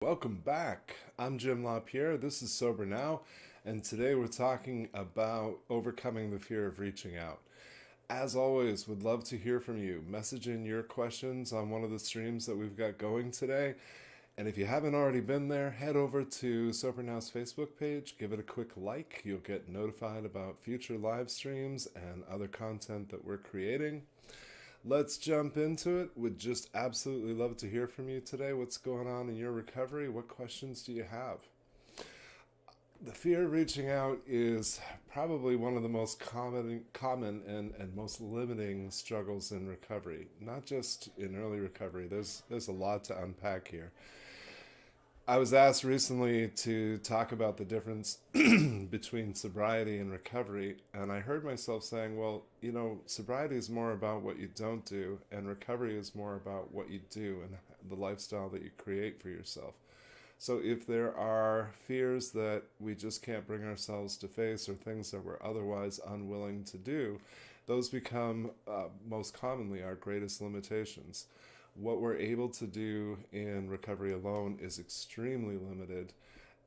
Welcome back. I'm Jim LaPierre. This is Sober Now, and today we're talking about overcoming the fear of reaching out. As always, would love to hear from you. Message in your questions on one of the streams that we've got going today. And if you haven't already been there, head over to Sober Now's Facebook page, give it a quick like. You'll get notified about future live streams and other content that we're creating. Let's jump into it. Would just absolutely love to hear from you today. What's going on in your recovery? What questions do you have? The fear of reaching out is probably one of the most common and most limiting struggles in recovery. Not just in early recovery. There's a lot to unpack here. I was asked recently to talk about the difference between sobriety and recovery, and I heard myself saying, well, sobriety is more about what you don't do, and recovery is more about what you do and the lifestyle that you create for yourself. So if there are fears that we just can't bring ourselves to face or things that we're otherwise unwilling to do, those become most commonly our greatest limitations. What we're able to do in recovery alone is extremely limited,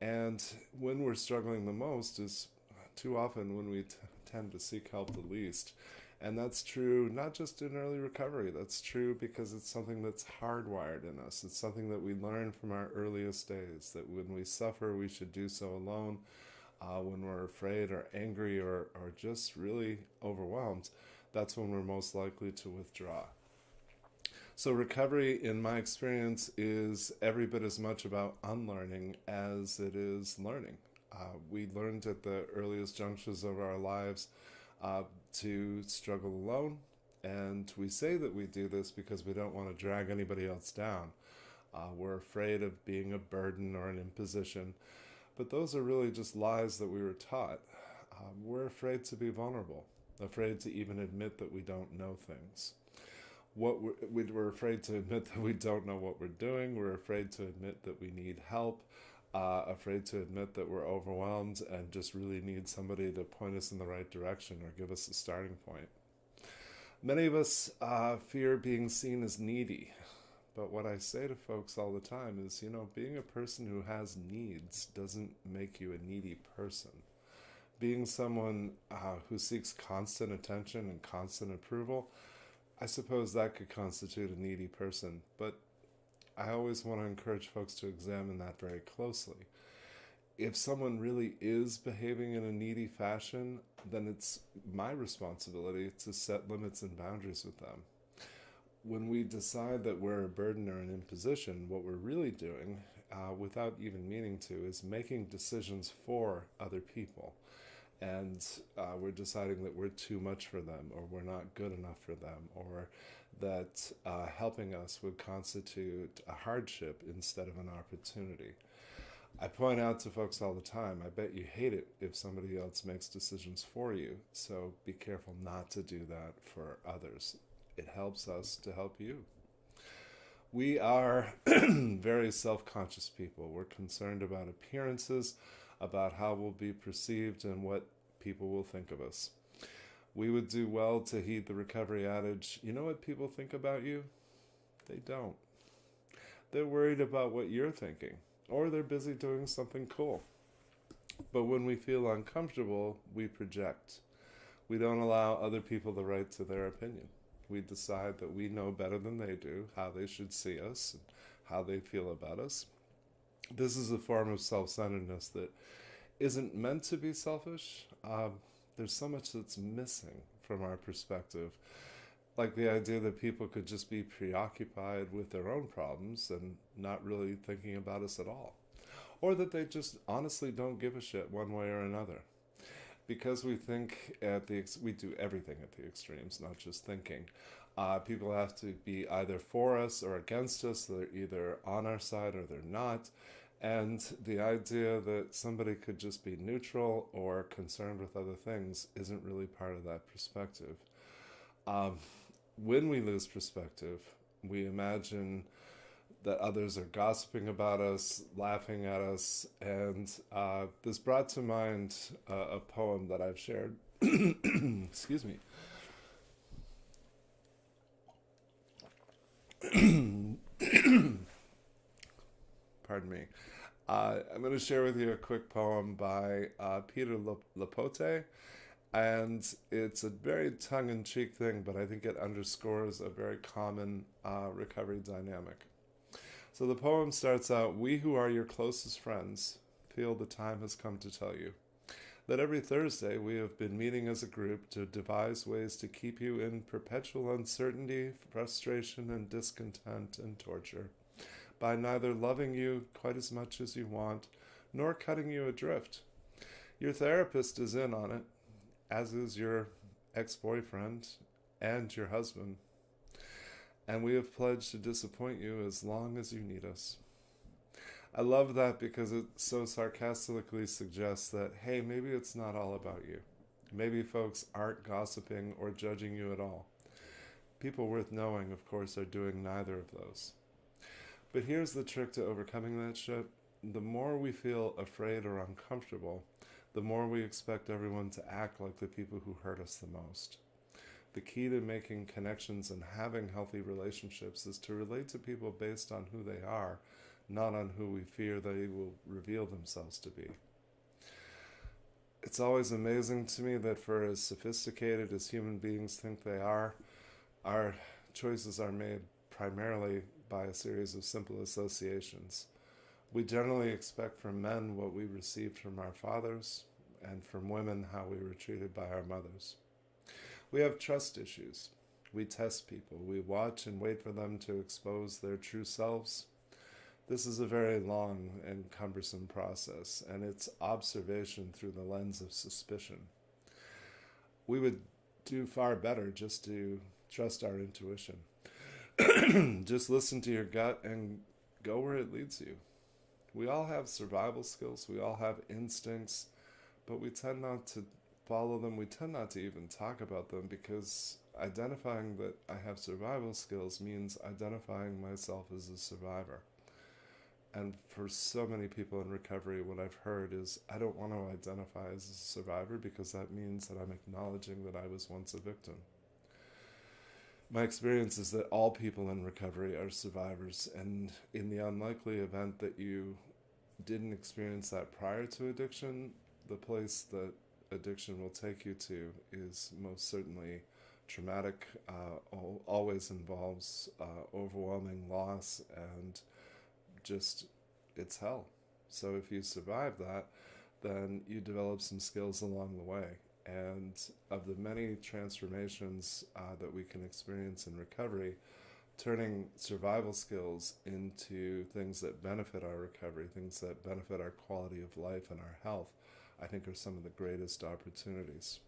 and when we're struggling the most is too often when we tend to seek help the least. And that's true not just in early recovery, that's true because it's something that's hardwired in us. It's something that we learn from our earliest days, that when we suffer we should do so alone. When we're afraid or angry or just really overwhelmed, that's when we're most likely to withdraw. So recovery, in my experience, is every bit as much about unlearning as it is learning. We learned at the earliest junctures of our lives to struggle alone, and we say that we do this because we don't want to drag anybody else down. We're afraid of being a burden or an imposition, but those are really just lies that we were taught. We're afraid to be vulnerable, afraid to even admit that we don't know things. We're afraid to admit that we don't know what we're doing. We're afraid to admit that we need help, afraid to admit that we're overwhelmed and just really need somebody to point us in the right direction or give us a starting point. Many of us fear being seen as needy, but what I say to folks all the time is, being a person who has needs doesn't make you a needy person. Being someone who seeks constant attention and constant approval, I suppose that could constitute a needy person, but I always want to encourage folks to examine that very closely. If someone really is behaving in a needy fashion, then it's my responsibility to set limits and boundaries with them. When we decide that we're a burden or an imposition, what we're really doing, without even meaning to, is making decisions for other people. And we're deciding that we're too much for them, or we're not good enough for them, or that helping us would constitute a hardship instead of an opportunity. I point out to folks all the time, I bet you hate it if somebody else makes decisions for you, so be careful not to do that for others. It helps us to help you. We are very self-conscious people. We're concerned about appearances, about how we'll be perceived and what people will think of us. We would do well to heed the recovery adage, you know what people think about you? They don't. They're worried about what you're thinking, or they're busy doing something cool. But when we feel uncomfortable, we project. We don't allow other people the right to their opinion. We decide that we know better than they do how they should see us and how they feel about us. This is a form of self-centeredness that isn't meant to be selfish. There's so much that's missing from our perspective. Like the idea that people could just be preoccupied with their own problems and not really thinking about us at all. Or that they just honestly don't give a shit one way or another. Because we think we do everything at the extremes, not just thinking. People have to be either for us or against us. They're either on our side or they're not. And the idea that somebody could just be neutral or concerned with other things isn't really part of that perspective. When we lose perspective, we imagine that others are gossiping about us, laughing at us, and this brought to mind a poem that I've shared. Excuse me. pardon me. I'm going to share with you a quick poem by Peter Lapote, and it's a very tongue-in-cheek thing, but I think it underscores a very common recovery dynamic. So the poem starts out, "We who are your closest friends feel the time has come to tell you that every Thursday we have been meeting as a group to devise ways to keep you in perpetual uncertainty, frustration, and discontent and torture, by neither loving you quite as much as you want, nor cutting you adrift. Your therapist is in on it, as is your ex-boyfriend and your husband, and we have pledged to disappoint you as long as you need us." I love that because it so sarcastically suggests that, hey, maybe it's not all about you. Maybe folks aren't gossiping or judging you at all. People worth knowing, of course, are doing neither of those. But here's the trick to overcoming that shit. The more we feel afraid or uncomfortable, the more we expect everyone to act like the people who hurt us the most. The key to making connections and having healthy relationships is to relate to people based on who they are, not on who we fear they will reveal themselves to be. It's always amazing to me that for as sophisticated as human beings think they are, our choices are made primarily by a series of simple associations. We generally expect from men what we received from our fathers, and from women how we were treated by our mothers. We have trust issues. We test people. We watch and wait for them to expose their true selves. This is a very long and cumbersome process, and it's observation through the lens of suspicion. We would do far better just to trust our intuition. Just listen to your gut and go where it leads you. We all have survival skills, we all have instincts, but we tend not to follow them. We tend not to even talk about them, because identifying that I have survival skills means identifying myself as a survivor. And for so many people in recovery, what I've heard is, I don't want to identify as a survivor because that means that I'm acknowledging that I was once a victim. My experience is that all people in recovery are survivors, and in the unlikely event that you didn't experience that prior to addiction, the place that addiction will take you to is most certainly traumatic, always involves overwhelming loss, and just, it's hell. So if you survive that, then you develop some skills along the way. And of the many transformations that we can experience in recovery, turning survival skills into things that benefit our recovery, things that benefit our quality of life and our health, I think are some of the greatest opportunities.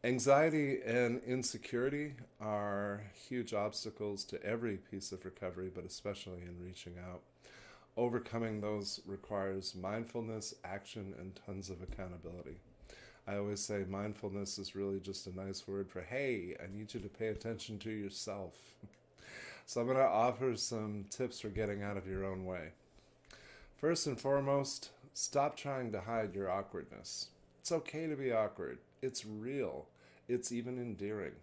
Anxiety and insecurity are huge obstacles to every piece of recovery, but especially in reaching out. Overcoming those requires mindfulness, action, and tons of accountability. I always say mindfulness is really just a nice word for, hey, I need you to pay attention to yourself. So I'm going to offer some tips for getting out of your own way. First and foremost, stop trying to hide your awkwardness. It's okay to be awkward. It's real. It's even endearing.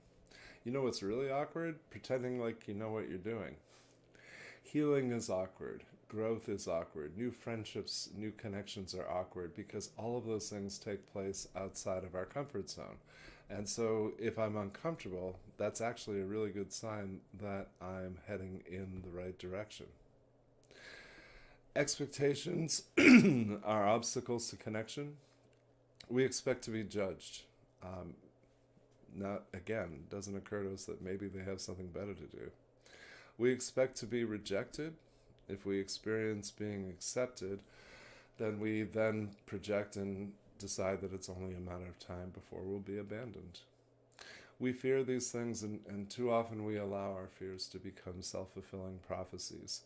You know what's really awkward? Pretending like you know what you're doing. Healing is awkward. Growth is awkward. New friendships, new connections are awkward, because all of those things take place outside of our comfort zone. And so if I'm uncomfortable, that's actually a really good sign that I'm heading in the right direction. Expectations are obstacles to connection. We expect to be judged. Doesn't occur to us that maybe they have something better to do. We expect to be rejected. If we experience being accepted, then we project and decide that it's only a matter of time before we'll be abandoned. We fear these things, and too often we allow our fears to become self-fulfilling prophecies.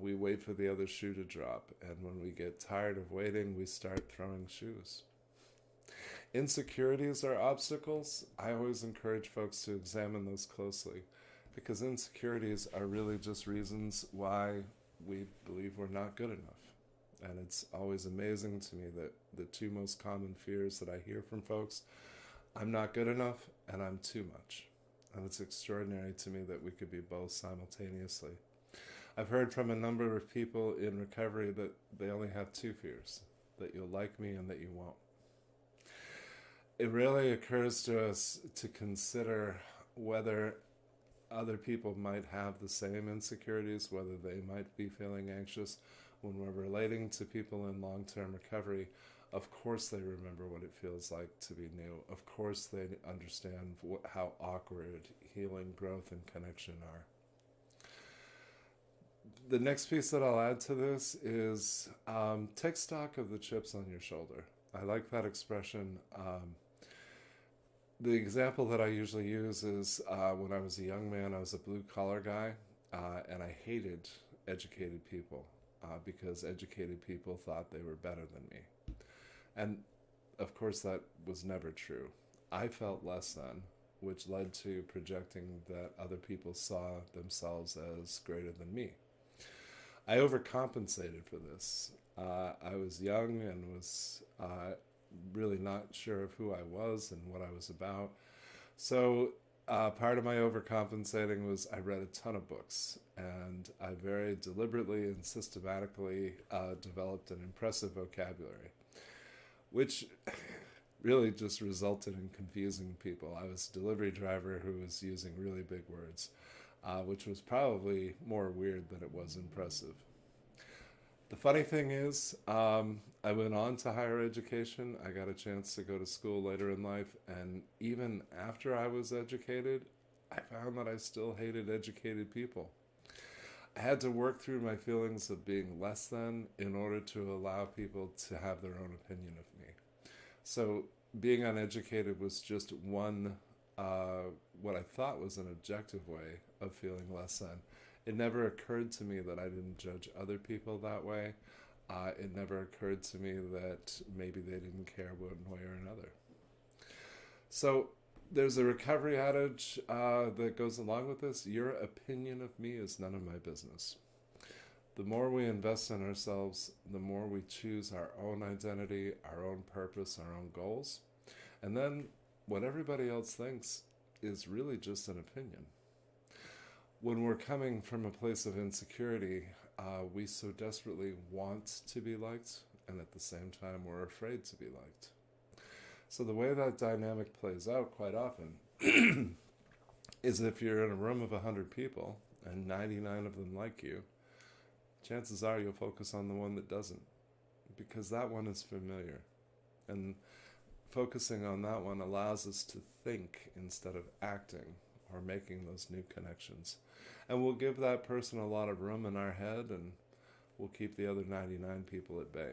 We wait for the other shoe to drop, and when we get tired of waiting, we start throwing shoes. Insecurities are obstacles. I always encourage folks to examine those closely, because insecurities are really just reasons why we believe we're not good enough. And it's always amazing to me that the two most common fears that I hear from folks, I'm not good enough and I'm too much. And it's extraordinary to me that we could be both simultaneously. I've heard from a number of people in recovery that they only have two fears, that you'll like me and that you won't. It really occurs to us to consider whether other people might have the same insecurities, whether they might be feeling anxious. When we're relating to people in long-term recovery, of course they remember what it feels like to be new. Of course they understand how awkward healing, growth, and connection are. The next piece that I'll add to this is take stock of the chips on your shoulder. I like that expression. The example that I usually use is when I was a young man, I was a blue-collar guy, and I hated educated people because educated people thought they were better than me. And of course that was never true. I felt less than, which led to projecting that other people saw themselves as greater than me. I overcompensated for this. I was young and was really not sure of who I was and what I was about. So part of my overcompensating was I read a ton of books, and I very deliberately and systematically developed an impressive vocabulary, which really just resulted in confusing people. I was a delivery driver who was using really big words, which was probably more weird than it was impressive. The funny thing is, I went on to higher education. I got a chance to go to school later in life, and even after I was educated, I found that I still hated educated people. I had to work through my feelings of being less than in order to allow people to have their own opinion of me. So being uneducated was just one, what I thought was an objective way of feeling less than. It never occurred to me that I didn't judge other people that way. It never occurred to me that maybe they didn't care one way or another. So there's a recovery outage that goes along with this. Your opinion of me is none of my business. The more we invest in ourselves, the more we choose our own identity, our own purpose, our own goals. And then what everybody else thinks is really just an opinion. When we're coming from a place of insecurity, we so desperately want to be liked, and at the same time we're afraid to be liked. So the way that dynamic plays out quite often is if you're in a room of 100 people and 99 of them like you, chances are you'll focus on the one that doesn't, because that one is familiar. And focusing on that one allows us to think instead of acting or making those new connections. And we'll give that person a lot of room in our head, and we'll keep the other 99 people at bay.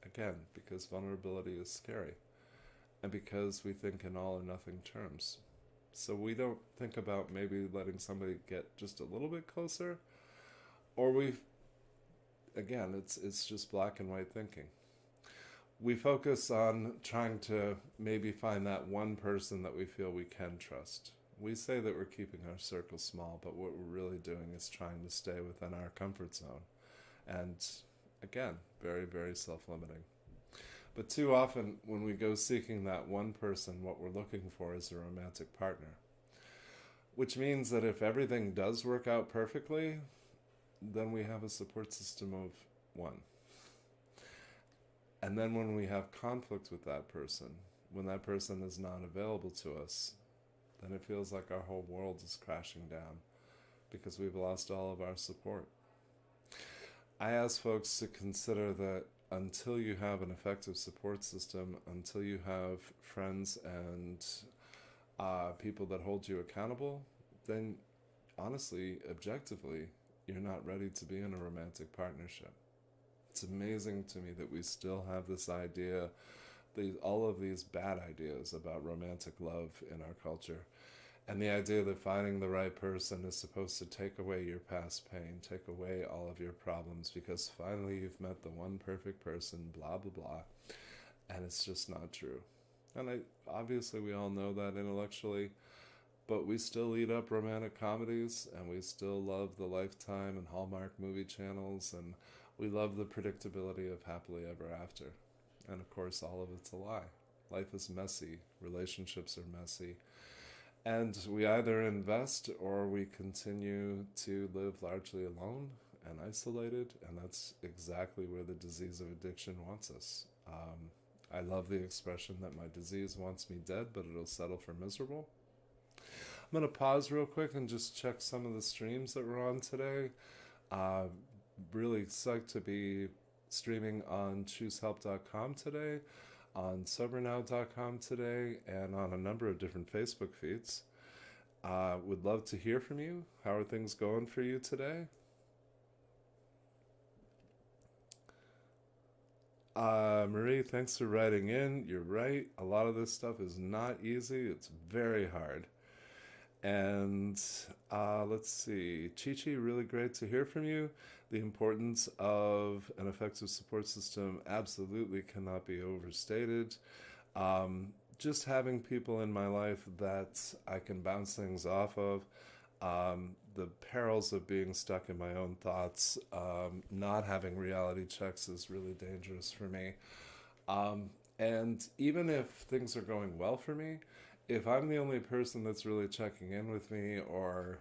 Again, because vulnerability is scary, and because we think in all or nothing terms. So we don't think about maybe letting somebody get just a little bit closer, or again, it's just black and white thinking. We focus on trying to maybe find that one person that we feel we can trust. We say that we're keeping our circle small, but what we're really doing is trying to stay within our comfort zone. And again, very, very self-limiting. But too often, when we go seeking that one person, what we're looking for is a romantic partner. Which means that if everything does work out perfectly, then we have a support system of one. And then when we have conflict with that person, when that person is not available to us, then it feels like our whole world is crashing down because we've lost all of our support. I ask folks to consider that until you have an effective support system, until you have friends and people that hold you accountable, then honestly, objectively, you're not ready to be in a romantic partnership. It's amazing to me that we still have this idea, all of these bad ideas about romantic love in our culture. And the idea that finding the right person is supposed to take away your past pain, take away all of your problems, because finally you've met the one perfect person, blah, blah, blah. And it's just not true. And obviously we all know that intellectually, but we still eat up romantic comedies, and we still love the Lifetime and Hallmark movie channels, and we love the predictability of happily ever after. And of course, all of it's a lie. Life is messy. Relationships are messy. And we either invest or we continue to live largely alone and isolated, and that's exactly where the disease of addiction wants us. I love the expression that my disease wants me dead, but it'll settle for miserable. I'm going to pause real quick and just check some of the streams that we're on today. Uh, really psyched to be streaming on choosehelp.com today, on sobernow.com today, and on a number of different Facebook feeds. Would love to hear from you. How are things going for you today? Marie, thanks for writing in. You're right. A lot of this stuff is not easy. It's very hard. And let's see. Chi Chi, really great to hear from you. The importance of an effective support system absolutely cannot be overstated. Just having people in my life that I can bounce things off of. The perils of being stuck in my own thoughts, not having reality checks is really dangerous for me. And even if things are going well for me, if I'm the only person that's really checking in with me or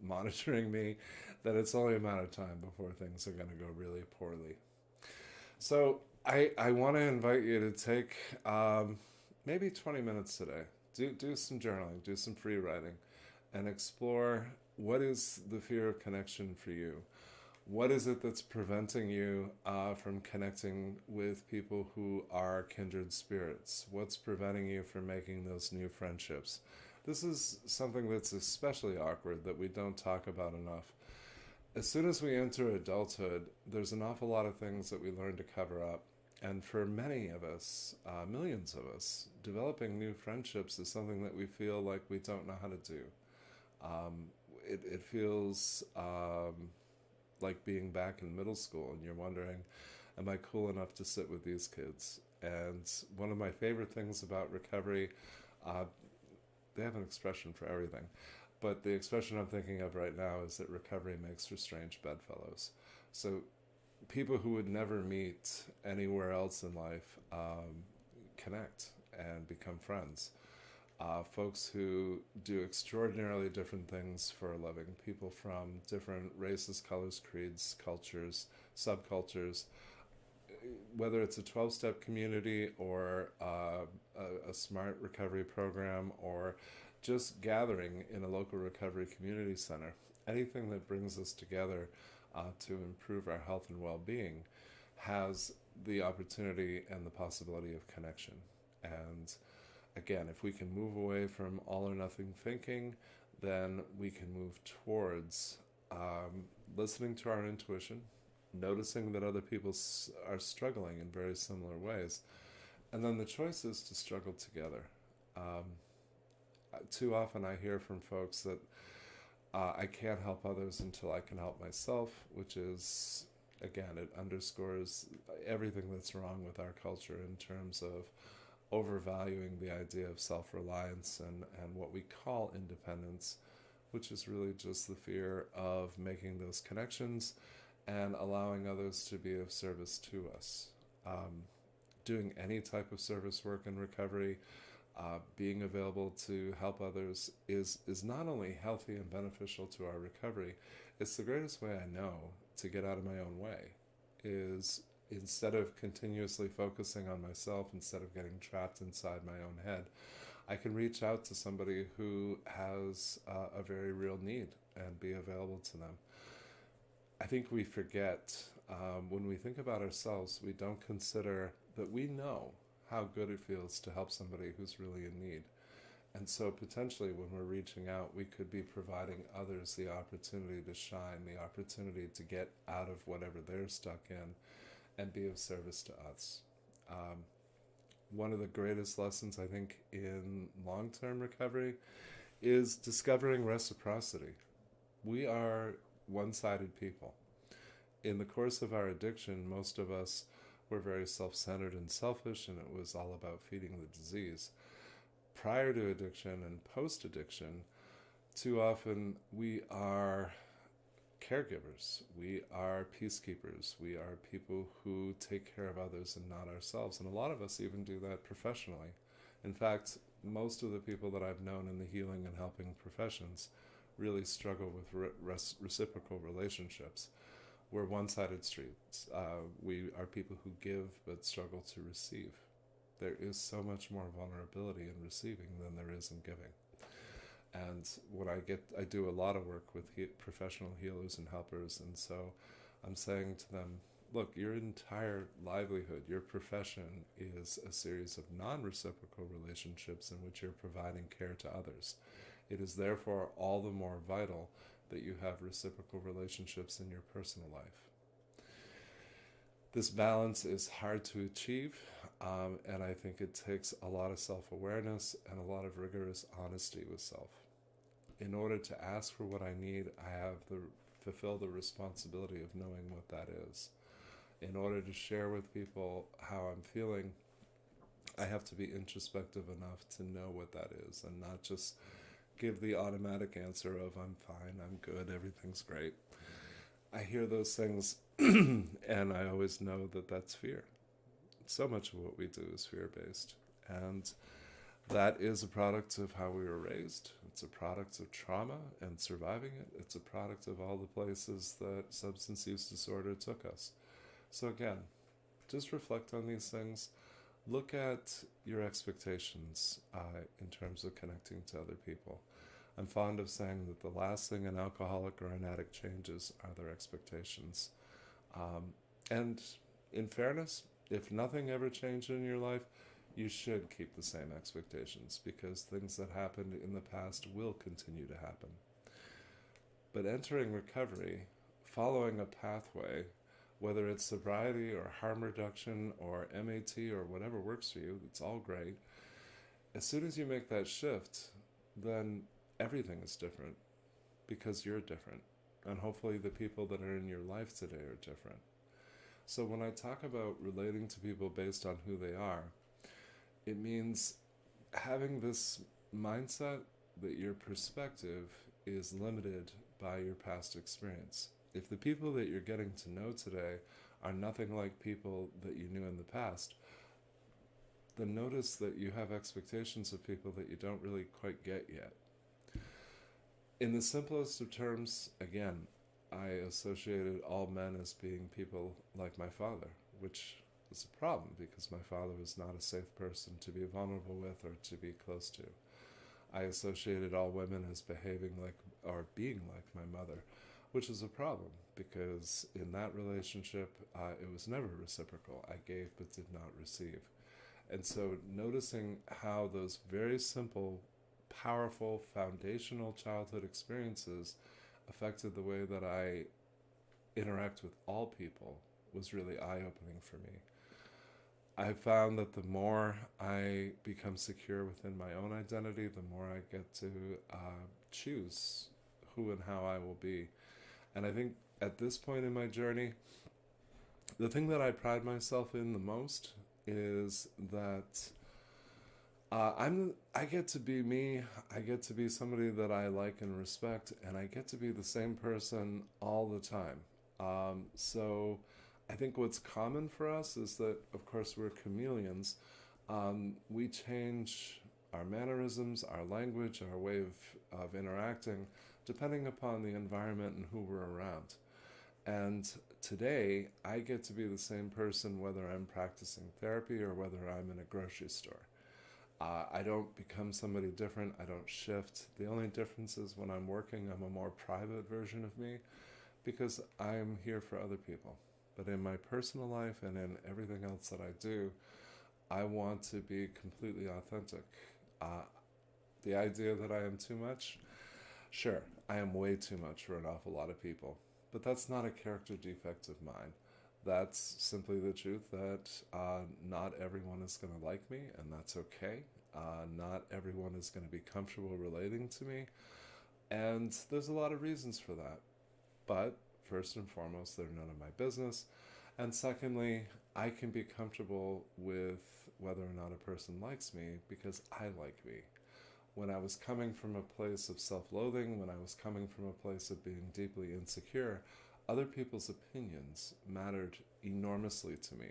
monitoring me, then it's only a matter of time before things are going to go really poorly. So I want to invite you to take maybe 20 minutes today. Do some journaling, do some free writing, and explore what is the fear of connection for you. What is it that's preventing you from connecting with people who are kindred spirits? What's preventing you from making those new friendships? This is something that's especially awkward that we don't talk about enough. As soon as we enter adulthood, there's an awful lot of things that we learn to cover up. And for many of us, millions of us, developing new friendships is something that we feel like we don't know how to do. It feels like being back in middle school and you're wondering, am I cool enough to sit with these kids? And one of my favorite things about recovery, they have an expression for everything, but the expression I'm thinking of right now is that recovery makes for strange bedfellows. So people who would never meet anywhere else in life connect and become friends. Folks who do extraordinarily different things for a living, people from different races, colors, creeds, cultures, subcultures, whether it's a 12-step community or a smart recovery program or just gathering in a local recovery community center, anything that brings us together to improve our health and well-being has the opportunity and the possibility of connection. And again, if we can move away from all or nothing thinking, then we can move towards listening to our intuition, noticing that other people are struggling in very similar ways, and then the choice is to struggle together. Too often I hear from folks that I can't help others until I can help myself, which is, again, it underscores everything that's wrong with our culture in terms of overvaluing the idea of self-reliance and what we call independence, which is really just the fear of making those connections and allowing others to be of service to us. Doing any type of service work in recovery, being available to help others is not only healthy and beneficial to our recovery, it's the greatest way I know to get out of my own way, is instead of continuously focusing on myself, instead of getting trapped inside my own head, I can reach out to somebody who has a very real need and be available to them. I think we forget, when we think about ourselves, we don't consider that we know how good it feels to help somebody who's really in need. And so potentially when we're reaching out, we could be providing others the opportunity to shine, the opportunity to get out of whatever they're stuck in and be of service to us. One of the greatest lessons, I think, in long-term recovery is discovering reciprocity. We are one-sided people. In the course of our addiction, most of us were very self-centered and selfish, and it was all about feeding the disease. Prior to addiction and post-addiction, too often we are caregivers, we are peacekeepers, we are people who take care of others and not ourselves, and a lot of us even do that professionally. In fact, most of the people that I've known in the healing and helping professions really struggle with reciprocal relationships. We're one-sided streets. We are people who give but struggle to receive. There is so much more vulnerability in receiving than there is in giving. And when I do a lot of work with professional healers and helpers, and so I'm saying to them, look, your entire livelihood, your profession is a series of non-reciprocal relationships in which you're providing care to others. It is therefore all the more vital that you have reciprocal relationships in your personal life. This balance is hard to achieve, and I think it takes a lot of self-awareness and a lot of rigorous honesty with self. In order to ask for what I need, I have to fulfill the responsibility of knowing what that is. In order to share with people how I'm feeling, I have to be introspective enough to know what that is and not just give the automatic answer of I'm fine, I'm good, everything's great. I hear those things and I always know that that's fear. So much of what we do is fear-based, and that is a product of how we were raised. It's a product of trauma and surviving it. It's a product of all the places that substance use disorder took us. So again, just reflect on these things. Look at your expectations in terms of connecting to other people. I'm fond of saying that the last thing an alcoholic or an addict changes are their expectations. And in fairness, if nothing ever changed in your life, you should keep the same expectations, because things that happened in the past will continue to happen. But entering recovery, following a pathway, whether it's sobriety or harm reduction or MAT or whatever works for you, it's all great. As soon as you make that shift, then everything is different, because you're different. And hopefully the people that are in your life today are different. So when I talk about relating to people based on who they are, it means having this mindset that your perspective is limited by your past experience. If the people that you're getting to know today are nothing like people that you knew in the past, then notice that you have expectations of people that you don't really quite get yet. In the simplest of terms, again, I associated all men as being people like my father, which is a problem because my father was not a safe person to be vulnerable with or to be close to. I associated all women as behaving like or being like my mother, which is a problem because in that relationship, it was never reciprocal. I gave but did not receive. And so noticing how those very simple, powerful, foundational childhood experiences affected the way that I interact with all people was really eye-opening for me. I found that the more I become secure within my own identity, the more I get to choose who and how I will be. And I think at this point in my journey, the thing that I pride myself in the most is that I get to be me. I get to be somebody that I like and respect, and I get to be the same person all the time. So I think what's common for us is that, of course, we're chameleons. We change our mannerisms, our language, our way of interacting, depending upon the environment and who we're around. And today, I get to be the same person whether I'm practicing therapy or whether I'm in a grocery store. I don't become somebody different. I don't shift. The only difference is when I'm working, I'm a more private version of me because I'm here for other people. But in my personal life and in everything else that I do, I want to be completely authentic. The idea that I am too much, sure, I am way too much for an awful lot of people. But that's not a character defect of mine. That's simply the truth that not everyone is going to like me, and that's okay. Not everyone is going to be comfortable relating to me, and there's a lot of reasons for that. But first and foremost, they're none of my business. And secondly, I can be comfortable with whether or not a person likes me because I like me. When I was coming from a place of self-loathing, when I was coming from a place of being deeply insecure, other people's opinions mattered enormously to me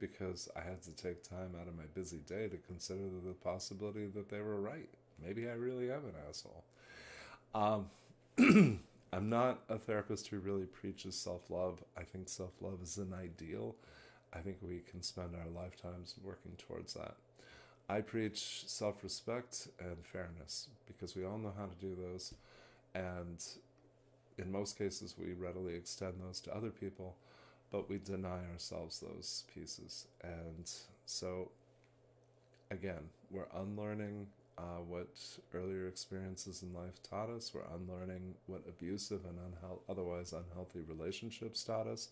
because I had to take time out of my busy day to consider the possibility that they were right. Maybe I really am an asshole. I'm not a therapist who really preaches self-love. I think self-love is an ideal. I think we can spend our lifetimes working towards that. I preach self-respect and fairness because we all know how to do those. And in most cases, we readily extend those to other people, but we deny ourselves those pieces. And so, again, we're unlearning what earlier experiences in life taught us. We're unlearning what abusive and otherwise unhealthy relationships taught us.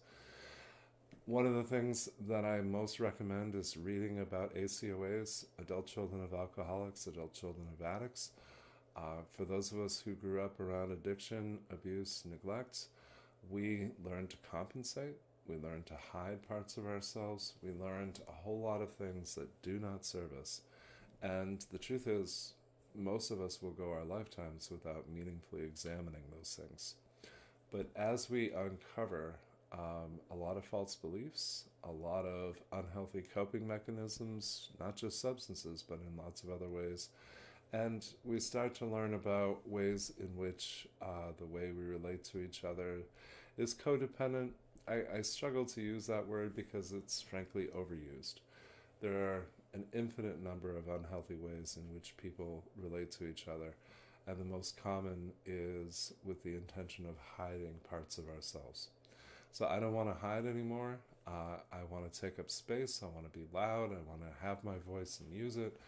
One of the things that I most recommend is reading about ACOAs, adult children of alcoholics, adult children of addicts. For those of us who grew up around addiction, abuse, neglect, we learned to compensate. We learned to hide parts of ourselves. We learned a whole lot of things that do not serve us. And the truth is, most of us will go our lifetimes without meaningfully examining those things. But as we uncover a lot of false beliefs, a lot of unhealthy coping mechanisms, not just substances, but in lots of other ways, and we start to learn about ways in which the way we relate to each other is codependent. I struggle to use that word because it's frankly overused. There are an infinite number of unhealthy ways in which people relate to each other, and the most common is with the intention of hiding parts of ourselves. So I don't want to hide anymore. I want to take up space. I want to be loud. I want to have my voice and use it.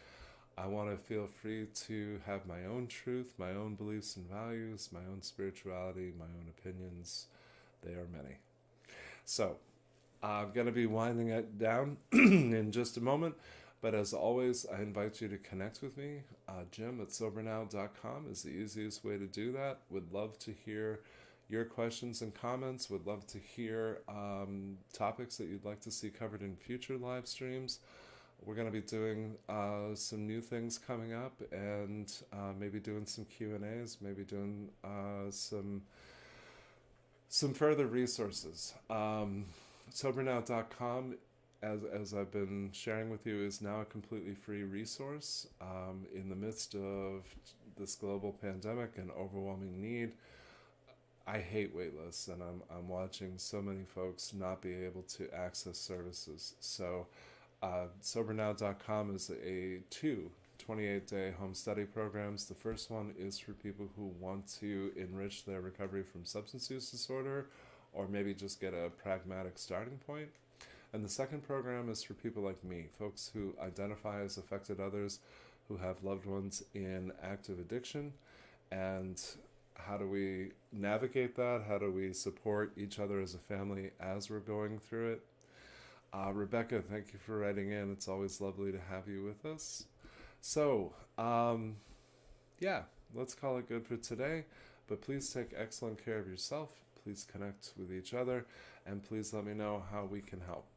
I want to feel free to have my own truth, my own beliefs and values, my own spirituality, my own opinions. They are many. So I'm going to be winding it down in just a moment. But as always, I invite you to connect with me. Jim@sobernow.com is the easiest way to do that. Would love to hear your questions and comments. Would love to hear topics that you'd like to see covered in future live streams. We're going to be doing some new things coming up, and maybe doing some Q&As, maybe doing some further resources. Sobernow.com, as I've been sharing with you, is now a completely free resource in the midst of this global pandemic and overwhelming need. I hate waitlists, and I'm watching so many folks not be able to access services. So Sobernow.com is two 28-day home study programs. The first one is for people who want to enrich their recovery from substance use disorder, or maybe just get a pragmatic starting point. And the second program is for people like me, folks who identify as affected others, who have loved ones in active addiction. And how do we navigate that? How do we support each other as a family as we're going through it? Rebecca, thank you for writing in. It's always lovely to have you with us. So, let's call it good for today. But please take excellent care of yourself. Please connect with each other. And please let me know how we can help.